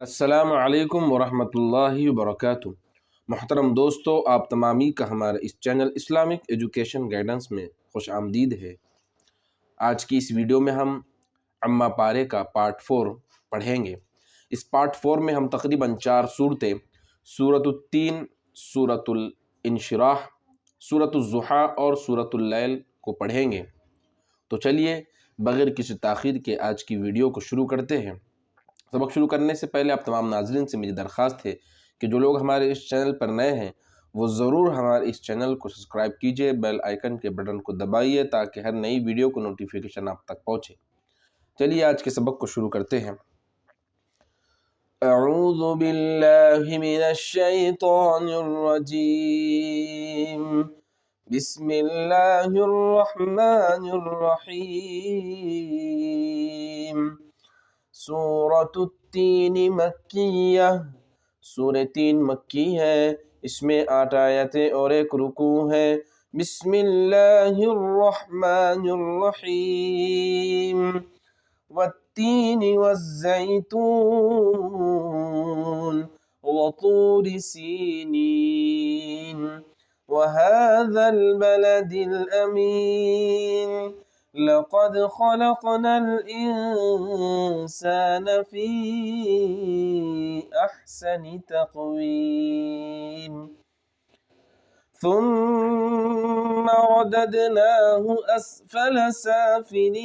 अस्सलामु अलैकुम वरहमतुल्लाहि वबरकातुहू। मोहतरम दोस्तों, आप तमामी का हमारे इस चैनल इस्लामिक एजुकेशन गाइडेंस में खुश आमदीद है। आज की इस वीडियो में हम अम्मा पारे का पार्ट 4 पढ़ेंगे। इस पार्ट 4 में हम तकरीबन 4 सूरतें सूरतुत्तीन, सूरतुल इंशिराह, सूरतुज़्ज़ुहा और सूरतुल लैल को पढ़ेंगे। तो चलिए बगैर किसी ताख़ीर के आज की वीडियो को शुरू करते हैं। सबक शुरू करने से पहले आप तमाम नाज़रीन से मेरी दरख्वास्त है कि जो लोग हमारे इस चैनल पर नए हैं वो ज़रूर हमारे इस चैनल को सब्सक्राइब कीजिए, बेल आइकन के बटन को दबाइए ताकि हर नई वीडियो को नोटिफिकेशन आप तक पहुँचे। चलिए आज के सबक को शुरू करते हैं। अऊज़ु बिल्लाहि मिनश शैतानिर रजीम। बिस्मिल्लाहिर रहमानिर रहीम। सूरतुत्तीन मक्किय्या, सूरह 3 मक्की है। इसमें 8 आयतें और 1 रुकू है। बिस्मिल्लाहिर्रहमानिर्रहीम। वत्तीन वज़्ज़ैतून वतूरि सीनीन वहाज़ल बलदिल अमीन लक़द ख़लक़नल इंसान फ़ी अहसनि तक़वीम थुम्मा रददनाहु अस्फ़ल साफ़िलीन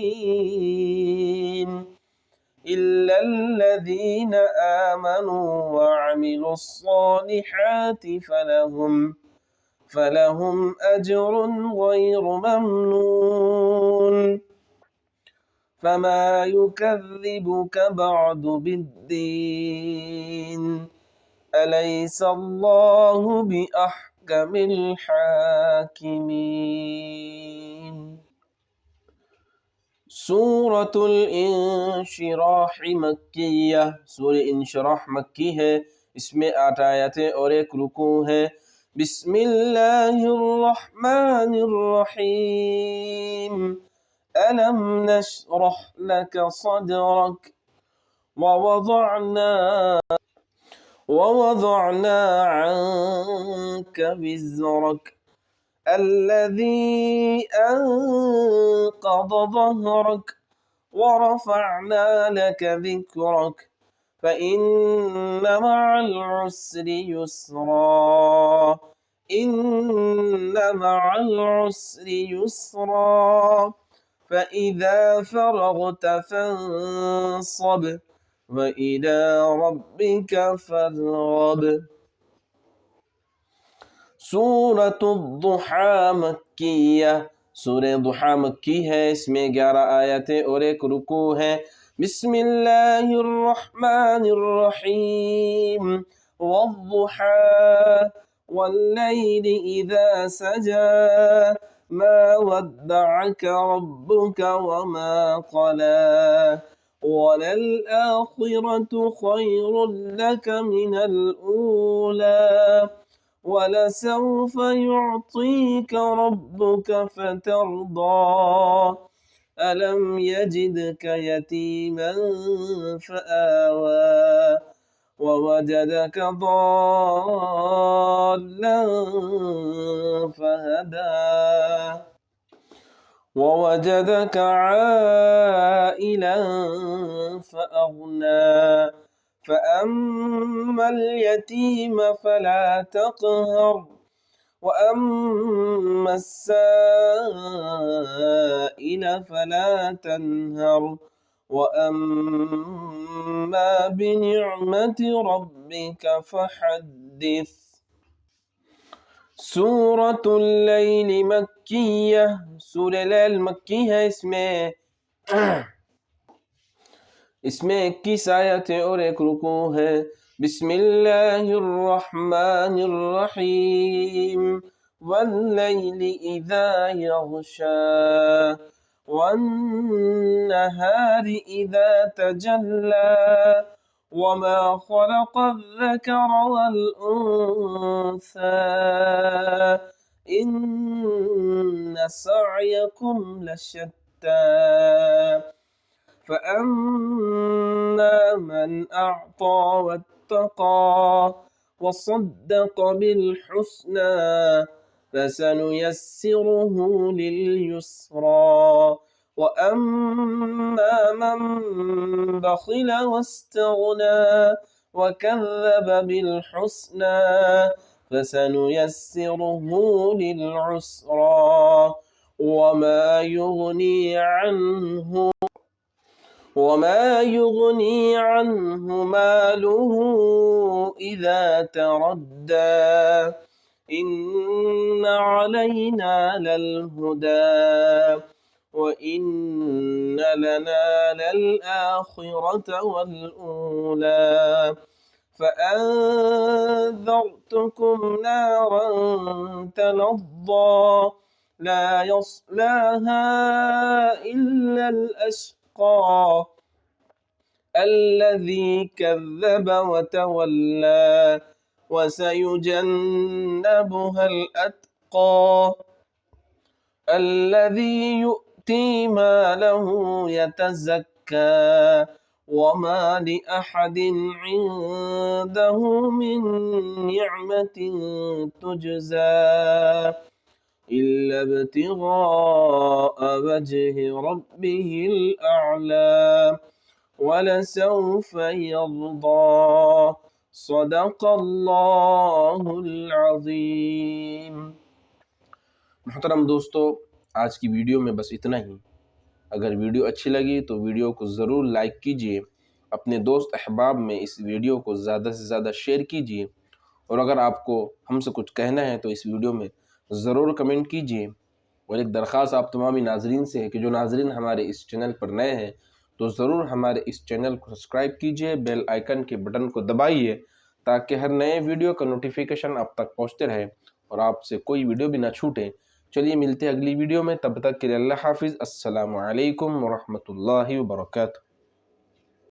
इल्लल्लज़ीन आमनू वअमिलुस्सालिहाति फलहुम अज्रुन ग़ैरु ममनून फमा युकज़्ज़िबुक बअदु बिद्दीन अलैसल्लाहु बिअहकमिल हाकिमीन। सूरतुल इंशिराह मक्किय्या, सूरह इंशिराह मक्की है। इसमें 8 आयतें और 1 रुकू है। बिस्मिल्लाहिर्रहमानिर्रहीम। अलम नशरह लक सदरक ववज़अना अन्क विज़रक الذي أنقض ظهرك ورفعنا لك ذكرك فإن مع العسر يسرا إن مع العسر يسرا فإذا فرغت فانصب وإلى ربك فارغب। सूरतुद्दुहा मक्किय्या, सूरह दुहा मक्की है। इसमें 11 आयतें और 1 रुकू है। बिस्मिल्लाहिर्रहमानिर्रहीम। वद्दुहा वल्लैलि इज़ा सजा मा वद्दअक रब्बुक वमा क़ला वलल आखिरतु खैरुल लक मिनल ऊला वलसौफ युअतीक रब्बुक फतरदा अलम यजिदक यतीमन फआवा ववजदक ضالًا फहदा ववजदक आइलन फअगना فأما اليتيم فلا تقهر وأما السائل فلا تنهر وأما بنعمة ربك فحدث। सूरत लैल मक्किय्या, सूरह लैल मक्की है। इसमें 21 आयतें और 1 रुकू है। बिस्मिल्लाहिर्रहमानिर्रहीम। वल्लैलि इज़ा यग़शा वन्नहारि इज़ा तजल्ला वमा ख़लक़ल ज़करा वल उन्सा इन्न सअयकुम लशत्ता فأما من أعطى واتقى وصدق بالحسنى فسنيسره لليسرى وأما من بخل واستغنى وكذب بالحسنى فسنيسره للعسرى وما يغني عنه ماله إذا تردى إن علينا للهدى وإن لنا للآخرة والأولى فأنذرتكم نارا تلظى لا يصلاها إلا الأشقى الذي كذب وتولى وسيجنبها الأتقى الذي يؤتي ماله يتزكى وما لأحد عنده من نعمة تجزى إلا ابتغاء وجه ربه الأعلى ولسوف يرضى صدق الله العظीम। मोहतरम दोस्तों, आज की वीडियो में बस इतना ही। अगर वीडियो अच्छी लगी तो वीडियो को ज़रूर लाइक कीजिए, अपने दोस्त अहबाब में इस वीडियो को ज़्यादा से ज़्यादा शेयर कीजिए और अगर आपको हमसे कुछ कहना है तो इस वीडियो में ज़रूर कमेंट कीजिए। और एक दरख्वास्त आप तमामी नाजरीन से है कि जो नाजरीन हमारे इस चैनल पर नए हैं तो ज़रूर हमारे इस चैनल को सब्सक्राइब कीजिए, बेल आइकन के बटन को दबाइए ताकि हर नए वीडियो का नोटिफिकेशन आप तक पहुँचते रहे और आपसे कोई वीडियो भी ना छूटे। चलिए मिलते हैं अगली वीडियो में, तब तक के लिए अल्लाह हाफिज़। अस्सलामु अलैकुम व रहमतुल्लाहि व बरकातुहू।